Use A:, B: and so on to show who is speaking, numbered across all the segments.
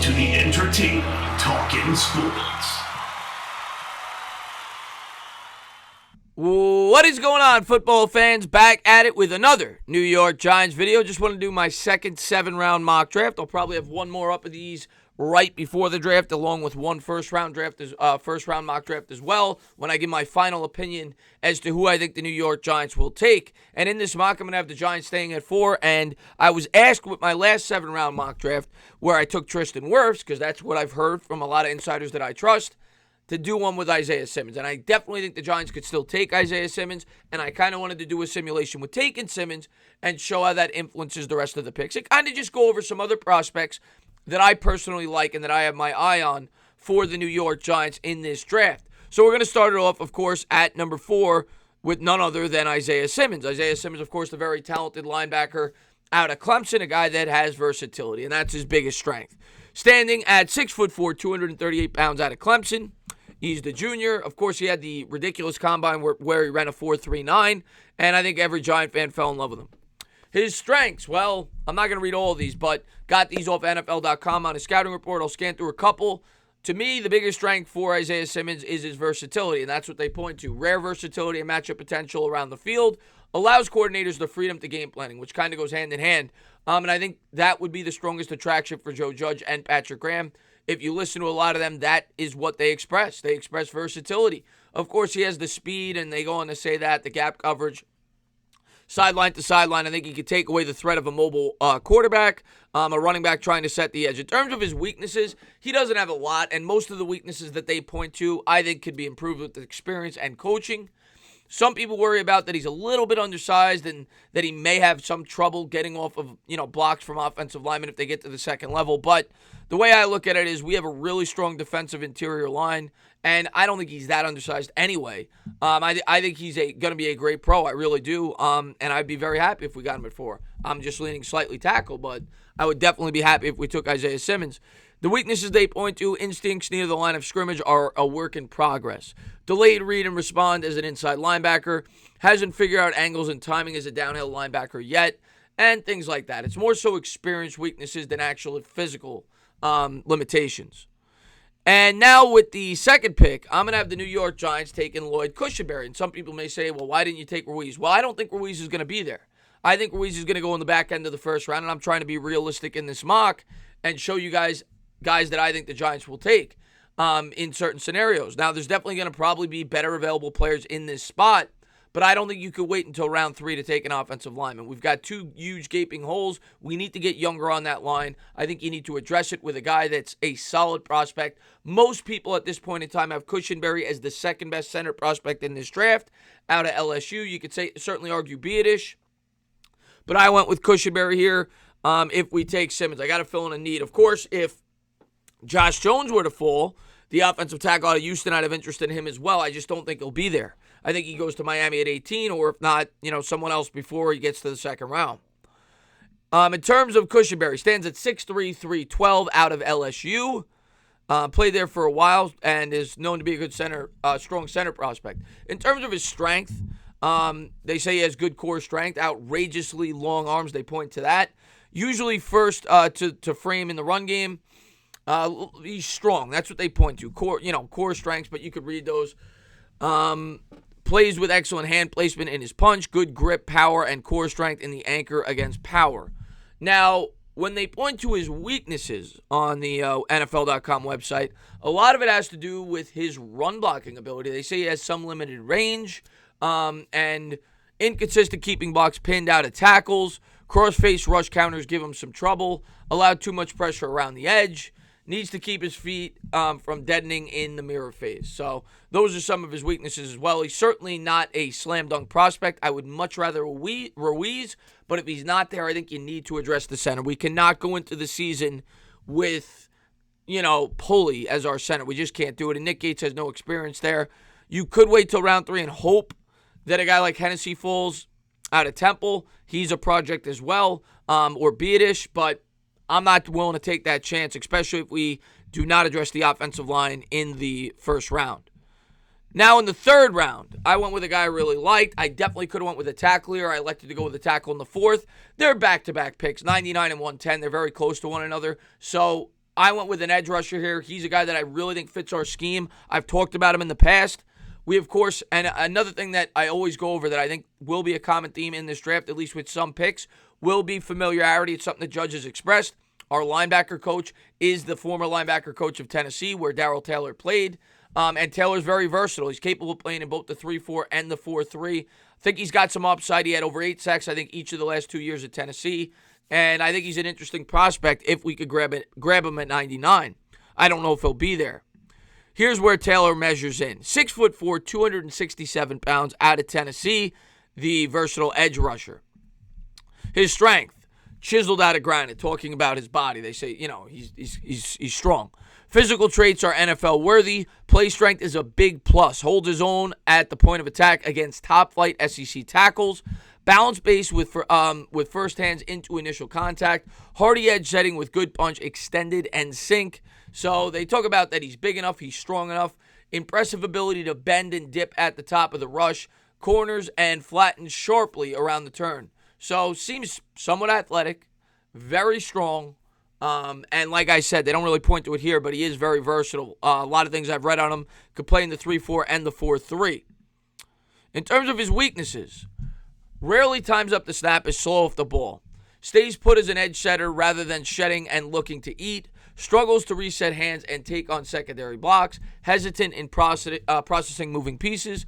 A: to the entertaining Talkin' Sports.
B: What is going on, football fans? Back at it with another New York Giants video. Just want to do my second 7-round mock draft. I'll probably have one more up of these right before the draft, along with one first-round mock draft as well, when I give my final opinion as to who I think the New York Giants will take. And in this mock, I'm going to have the Giants staying at 4. And I was asked with my last 7-round mock draft, where I took Tristan Wirfs, because that's what I've heard from a lot of insiders that I trust, to do one with Isaiah Simmons. And I definitely think the Giants could still take Isaiah Simmons, and I kind of wanted to do a simulation with taking Simmons and show how that influences the rest of the picks. And kind of just go over some other prospects that I personally like and that I have my eye on for the New York Giants in this draft. So we're going to start it off, of course, at number 4 with none other than Isaiah Simmons. Isaiah Simmons, of course, the very talented linebacker out of Clemson, a guy that has versatility, and that's his biggest strength. Standing at 6'4", 238 pounds out of Clemson. He's the junior. Of course, he had the ridiculous combine where he ran a 4.39, and I think every Giant fan fell in love with him. His strengths, well, I'm not going to read all of these, but got these off NFL.com on his scouting report. I'll scan through a couple. To me, the biggest strength for Isaiah Simmons is his versatility, and that's what they point to. Rare versatility and matchup potential around the field. Allows coordinators the freedom to game planning, which kind of goes hand in hand. And I think that would be the strongest attraction for Joe Judge and Patrick Graham. If you listen to a lot of them, that is what they express. They express versatility. Of course, he has the speed, and they go on to say that, the gap coverage, sideline to sideline. I think he could take away the threat of a mobile quarterback, a running back trying to set the edge. In terms of his weaknesses, he doesn't have a lot, and most of the weaknesses that they point to, I think, could be improved with experience and coaching. Some people worry about that he's a little bit undersized and that he may have some trouble getting off of, blocks from offensive linemen if they get to the second level. But the way I look at it is we have a really strong defensive interior line, and I don't think he's that undersized anyway. I think he's going to be a great pro. I really do, and I'd be very happy if we got him at 4. I'm just leaning slightly tackle, but I would definitely be happy if we took Isaiah Simmons. The weaknesses they point to, instincts near the line of scrimmage, are a work in progress. Delayed read and respond as an inside linebacker. Hasn't figured out angles and timing as a downhill linebacker yet. And things like that. It's more so experience weaknesses than actual physical limitations. And now with the second pick, I'm going to have the New York Giants taking Lloyd Cushenberry. And some people may say, well, why didn't you take Ruiz? Well, I don't think Ruiz is going to be there. I think Ruiz is going to go in the back end of the first round, and I'm trying to be realistic in this mock and show you guys that I think the Giants will take in certain scenarios. Now, there's definitely going to probably be better available players in this spot, but I don't think you could wait until round 3 to take an offensive lineman. We've got 2 huge gaping holes. We need to get younger on that line. I think you need to address it with a guy that's a solid prospect. Most people at this point in time have Cushenberry as the second best center prospect in this draft out of LSU. You could certainly argue Beatish, but I went with Cushenberry here if we take Simmons. I got to fill in a need. Of course, if Josh Jones were to fall, the offensive tackle out of Houston, I'd have interest in him as well. I just don't think he'll be there. I think he goes to Miami at 18, or if not, someone else before he gets to the second round. In terms of Cushenberry, stands at 6'3", 312 out of LSU. Played there for a while and is known to be a good strong center prospect. In terms of his strength, they say he has good core strength, outrageously long arms. They point to that. Usually first to frame in the run game. He's strong. That's what they point to. Core strengths, but you could read those. Plays with excellent hand placement in his punch, good grip, power, and core strength in the anchor against power. Now, when they point to his weaknesses on the NFL.com website, a lot of it has to do with his run blocking ability. They say he has some limited range and inconsistent keeping blocks pinned out of tackles. Cross-face rush counters give him some trouble. Allowed too much pressure around the edge. Needs to keep his feet from deadening in the mirror phase. So those are some of his weaknesses as well. He's certainly not a slam dunk prospect. I would much rather Ruiz, but if he's not there, I think you need to address the center. We cannot go into the season with, Pulley as our center. We just can't do it, and Nick Gates has no experience there. You could wait till round 3 and hope that a guy like Hennessy falls out of Temple. He's a project as well, or Beatish, but I'm not willing to take that chance, especially if we do not address the offensive line in the first round. Now, in the third round, I went with a guy I really liked. I definitely could have went with a tackle here. I elected to go with a tackle in the 4th. They're back-to-back picks, 99 and 110. They're very close to one another. So I went with an edge rusher here. He's a guy that I really think fits our scheme. I've talked about him in the past. We, of course, and another thing that I always go over that I think will be a common theme in this draft, at least with some picks, will be familiarity. It's something the Judge has expressed. Our linebacker coach is the former linebacker coach of Tennessee, where Daryl Taylor played. And Taylor's very versatile. He's capable of playing in both the 3-4 and the 4-3. I think he's got some upside. He had over 8 sacks, I think, each of the last 2 years at Tennessee. And I think he's an interesting prospect if we could grab him at 99. I don't know if he'll be there. Here's where Taylor measures in. 6'4", 267 pounds out of Tennessee, the versatile edge rusher. His strength, chiseled out of granite, talking about his body. They say, he's strong. Physical traits are NFL worthy. Play strength is a big plus. Holds his own at the point of attack against top-flight SEC tackles. Balance base with first hands into initial contact. Hardy edge setting with good punch, extended and sink. So they talk about that he's big enough, he's strong enough. Impressive ability to bend and dip at the top of the rush. Corners and flattens sharply around the turn. So seems somewhat athletic, very strong. And like I said, they don't really point to it here, but he is very versatile. A lot of things I've read on him. Could play in the 3-4 and the 4-3. In terms of his weaknesses, rarely times up the snap, is slow off the ball. Stays put as an edge setter rather than shedding and looking to eat. Struggles to reset hands and take on secondary blocks. Hesitant in processing moving pieces.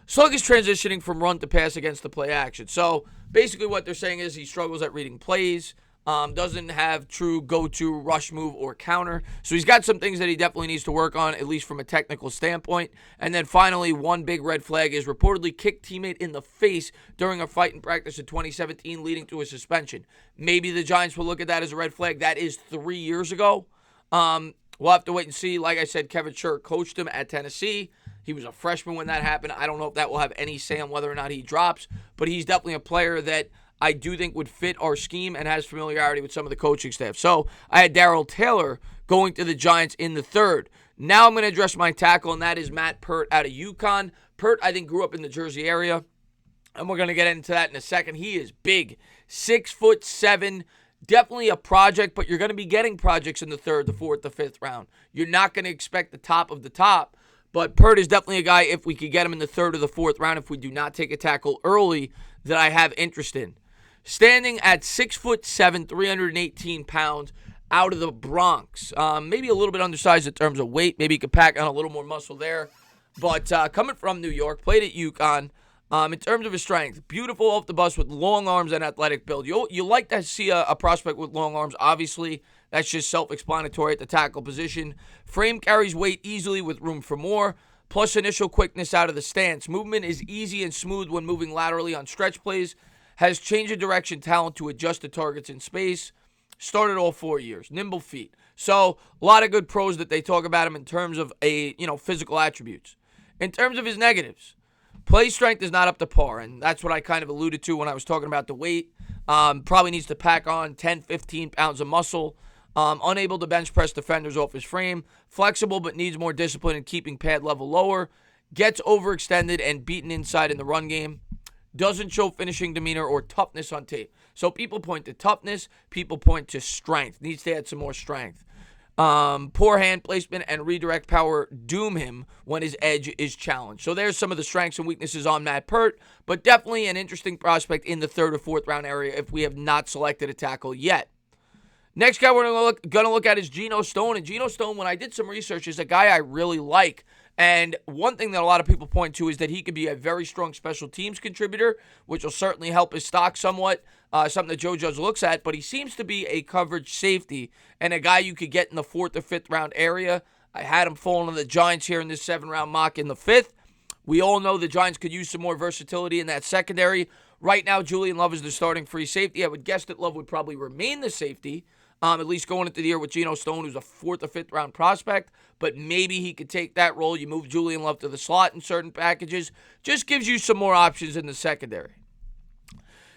B: Sluggish transitioning from run to pass against the play action. So basically what they're saying is he struggles at reading plays. Doesn't have true go-to rush move or counter. So he's got some things that he definitely needs to work on, at least from a technical standpoint. And then finally, one big red flag is reportedly kicked teammate in the face during a fight in practice in 2017, leading to a suspension. Maybe the Giants will look at that as a red flag. That is 3 years ago. We'll have to wait and see. Like I said, Kevin Sherk coached him at Tennessee. He was a freshman when that happened. I don't know if that will have any say on whether or not he drops, but he's definitely a player that I do think would fit our scheme and has familiarity with some of the coaching staff. So I had Daryl Taylor going to the Giants in the 3rd. Now I'm going to address my tackle, and that is Matt Pert out of UConn. Pert, I think, grew up in the Jersey area, and we're going to get into that in a second. He is big, 6'7", definitely a project, but you're going to be getting projects in the 3rd, the 4th, the 5th round. You're not going to expect the top of the top, but Pert is definitely a guy, if we could get him in the 3rd or the 4th round, if we do not take a tackle early, that I have interest in. Standing at 6'7", 318 pounds, out of the Bronx. Maybe a little bit undersized in terms of weight. Maybe he could pack on a little more muscle there. But coming from New York, played at UConn. In terms of his strength, beautiful off the bus with long arms and athletic build. You like to see a prospect with long arms. Obviously, that's just self-explanatory at the tackle position. Frame carries weight easily with room for more. Plus initial quickness out of the stance. Movement is easy and smooth when moving laterally on stretch plays. Has change of direction talent to adjust to targets in space. Started all 4 years. Nimble feet. So a lot of good pros that they talk about him in terms of physical attributes. In terms of his negatives, play strength is not up to par, and that's what I kind of alluded to when I was talking about the weight. Probably needs to pack on 10, 15 pounds of muscle. Unable to bench press defenders off his frame. Flexible but needs more discipline in keeping pad level lower. Gets overextended and beaten inside in the run game. Doesn't show finishing demeanor or toughness on tape. So people point to toughness. People point to strength. Needs to add some more strength. Poor hand placement and redirect power doom him when his edge is challenged. So there's some of the strengths and weaknesses on Matt Pert, but definitely an interesting prospect in the 3rd or 4th round area if we have not selected a tackle yet. Next guy we're going to look at is Gino Stone. And Gino Stone, when I did some research, is a guy I really like. And one thing that a lot of people point to is that he could be a very strong special teams contributor, which will certainly help his stock somewhat, something that Joe Judge looks at. But he seems to be a coverage safety and a guy you could get in the 4th or 5th round area. I had him falling to the Giants here in this 7-round mock in the 5th. We all know the Giants could use some more versatility in that secondary. Right now, Julian Love is the starting free safety. I would guess that Love would probably remain the safety. At least going into the year with Gino Stone, who's a 4th or 5th round prospect. But maybe he could take that role. You move Julian Love to the slot in certain packages. Just gives you some more options in the secondary.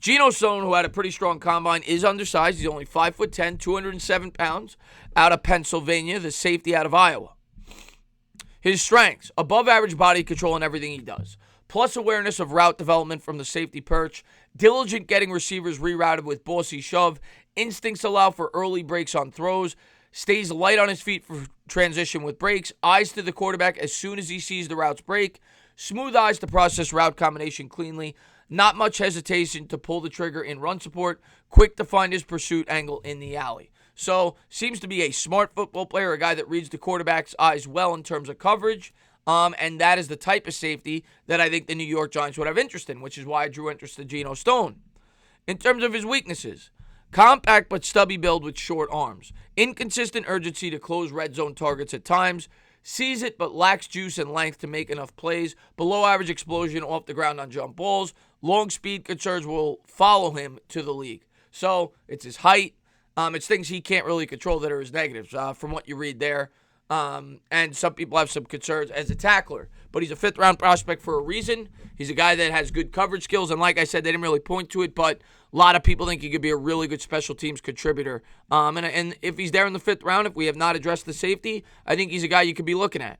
B: Gino Stone, who had a pretty strong combine, is undersized. He's only 5'10", 207 pounds, out of Pennsylvania, the safety out of Iowa. His strengths, above average body control in everything he does. Plus awareness of route development from the safety perch. Diligent getting receivers rerouted with bossy shove. Instincts allow for early breaks on throws. stays light on his feet for transition with breaks, eyes to the quarterback as soon as he sees the routes break, smooth eyes to process route combination cleanly, not much hesitation to pull the trigger in run support, quick to find his pursuit angle in the alley. So, seems to be a smart football player, a guy that reads the quarterback's eyes well in terms of coverage, and that is the type of safety that I think the New York Giants would have interest in, which is why I drew interest in Gino Stone. In terms of his weaknesses, compact but stubby build with short arms, inconsistent urgency to close red zone targets at times, sees it but lacks juice and length to make enough plays, below average explosion off the ground on jump balls, long speed concerns will follow him to the league. So, it's his height, it's things he can't really control that are his negatives from what you read there. And some people have some concerns as a tackler. But he's a fifth-round prospect for a reason. He's a guy that has good coverage skills. And like I said, they didn't really point to it, but a lot of people think he could be a really good special teams contributor. And if he's there in the fifth round, if we have not addressed the safety, I think he's a guy you could be looking at.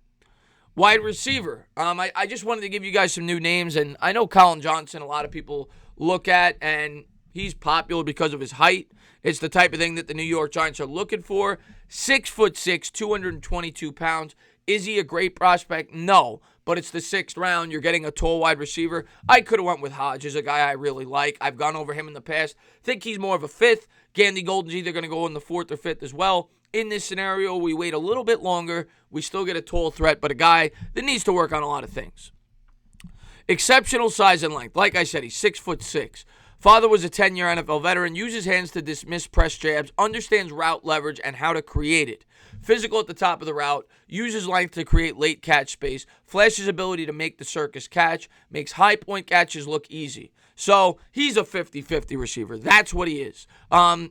B: Wide receiver. I just wanted to give you guys some new names. And I know Colin Johnson, a lot of people look at, and he's popular because of his height. It's the type of thing that the New York Giants are looking for. 6'6", 222 pounds. Is he a great prospect? No, but it's the sixth round. You're getting a tall wide receiver. I could have went with Hodges, a guy I really like. I've gone over him in the past. Think he's more of a fifth. Gandy Golden's either going to go in the fourth or fifth as well. In this scenario, we wait a little bit longer. We still get a tall threat, but a guy that needs to work on a lot of things. Exceptional size and length. Like I said, he's 6'6". Father was a 10-year NFL veteran, uses hands to dismiss press jabs, understands route leverage and how to create it. Physical at the top of the route, uses length to create late catch space, flashes ability to make the circus catch, makes high point catches look easy. So he's a 50-50 receiver. That's what he is.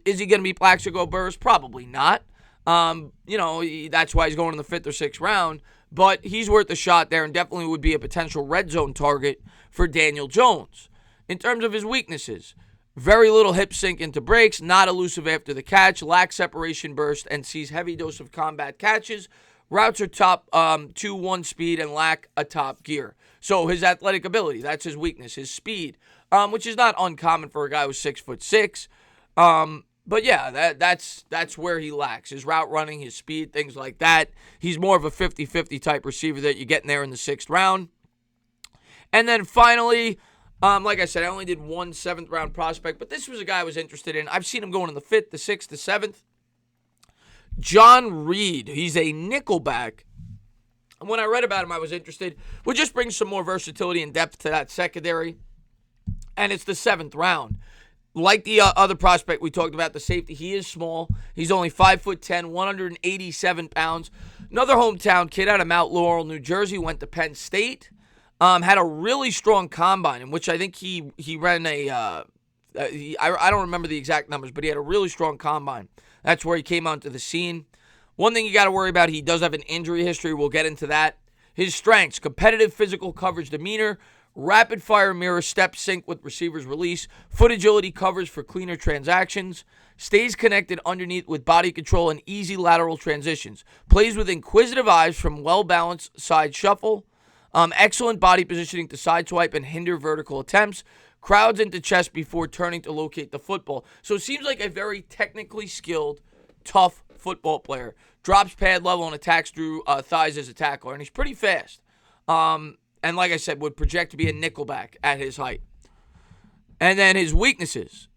B: Is he going to be Plaxico Burress? Probably not. That's why he's going in the fifth or sixth round. But he's worth a shot there and definitely would be a potential red zone target for Daniel Jones. In terms of his weaknesses, very little hip sink into breaks, not elusive after the catch, lacks separation burst, and sees heavy dose of combat catches. Routes are top 2-1 speed and lack a top gear. So his athletic ability, that's his weakness, his speed, which is not uncommon for a guy who's 6'6". But yeah, that's where he lacks. His route running, his speed, things like that. He's more of a 50-50 type receiver that you're getting there in the sixth round. And then finally, like I said, I only did one seventh-round prospect, but this was a guy I was interested in. I've seen him going in the fifth, the sixth, the seventh. John Reed. He's a nickelback. And when I read about him, I was interested. We'll just bring some more versatility and depth to that secondary. And it's the seventh round. Like the other prospect we talked about, the safety, he is small. He's only 5'10", 187 pounds. Another hometown kid out of Mount Laurel, New Jersey, went to Penn State. Had a really strong combine, in which I think he ran I don't remember the exact numbers, but he had a really strong combine. That's where he came onto the scene. One thing you got to worry about, he does have an injury history. We'll get into that. His strengths, competitive physical coverage demeanor, rapid fire mirror step sync with receiver's release, foot agility covers for cleaner transactions, stays connected underneath with body control and easy lateral transitions, plays with inquisitive eyes from well-balanced side shuffle, excellent body positioning to sideswipe and hinder vertical attempts. Crowds into chest before turning to locate the football. So it seems like a very technically skilled, tough football player. Drops pad level and attacks through thighs as a tackler. And he's pretty fast. And like I said, would project to be a nickelback at his height. And then his weaknesses.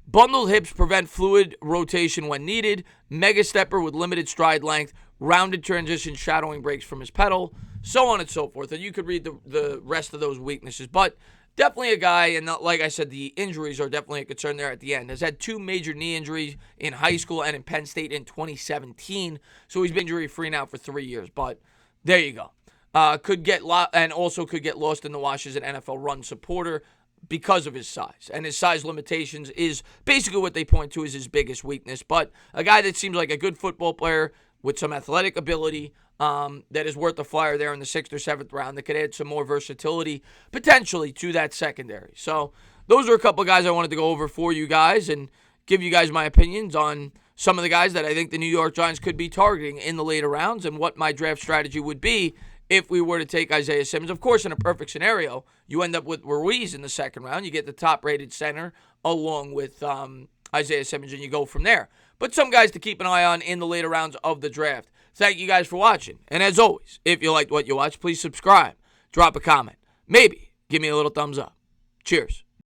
B: Bundled hips prevent fluid rotation when needed. Mega stepper with limited stride length. Rounded transition shadowing breaks from his pedal. So on and so forth. And you could read the rest of those weaknesses. But definitely a guy, and like I said, the injuries are definitely a concern there at the end. Has had 2 major knee injuries in high school and in Penn State in 2017. So he's been injury-free now for 3 years. But there you go. Could get lost in the wash as an NFL run supporter because of his size. And his size limitations is basically what they point to as his biggest weakness. But a guy that seems like a good football player with some athletic ability, that is worth a flyer there in the 6th or 7th round that could add some more versatility potentially to that secondary. So those are a couple of guys I wanted to go over for you guys and give you guys my opinions on some of the guys that I think the New York Giants could be targeting in the later rounds and what my draft strategy would be if we were to take Isaiah Simmons. Of course, in a perfect scenario, you end up with Ruiz in the 2nd round. You get the top-rated center along with Isaiah Simmons, and you go from there. but some guys to keep an eye on in the later rounds of the draft. Thank you guys for watching. And as always, if you liked what you watched, please subscribe, drop a comment, maybe give me a little thumbs up. Cheers.